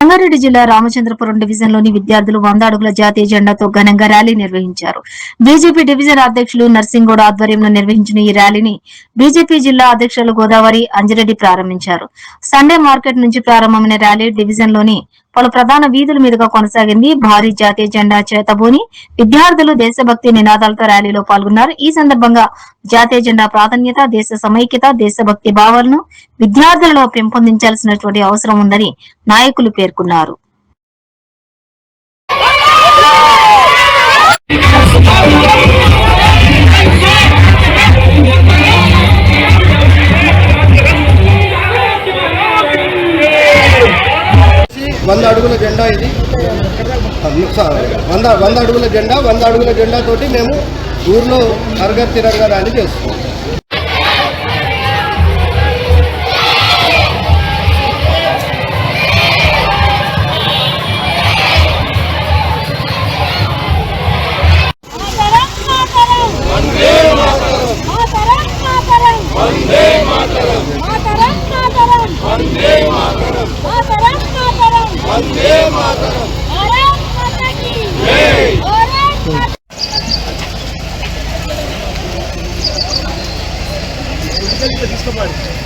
రంగారెడ్డి జిల్లా రామచంద్రపురం డివిజన్ లోని విద్యార్థులు 100 అడుగుల జాతీయ జెండాతో ఘనంగా ర్యాలీ నిర్వహించారు. బీజేపీ డివిజన్ అధ్యక్షులు నర్సింగౌడ్ ఆధ్వర్యంలో నిర్వహించిన ఈ ర్యాలీని బీజేపీ జిల్లా అధ్యక్షులు గోదావరి అంజిరెడ్డి ప్రారంభించారు. సండే మార్కెట్ నుంచి ప్రారంభమైన ర్యాలీ డివిజన్ లోని పలు ప్రధాన వీధుల మీదుగా కొనసాగింది. భారీ జాతీయ జెండా చేతబూని విద్యార్థులు దేశభక్తి నినాదాలతో ర్యాలీలో పాల్గొన్నారు. ఈ సందర్భంగా జాతీయ జెండా ప్రాధాన్యత, దేశ సమైక్యత, దేశభక్తి భావాలను విద్యార్థులలో పెంపొందించాల్సినటువంటి అవసరం ఉందని నాయకులు పేర్కొన్నారు. వంద అడుగుల జెండా ఇది 100 అడుగుల జెండా 100 అడుగుల జెండా తోటి మేము ఊర్లో హర్ఘర్ తిరంగా ర్యాలీ చేస్తున్నాం. తీసుకోవాలి.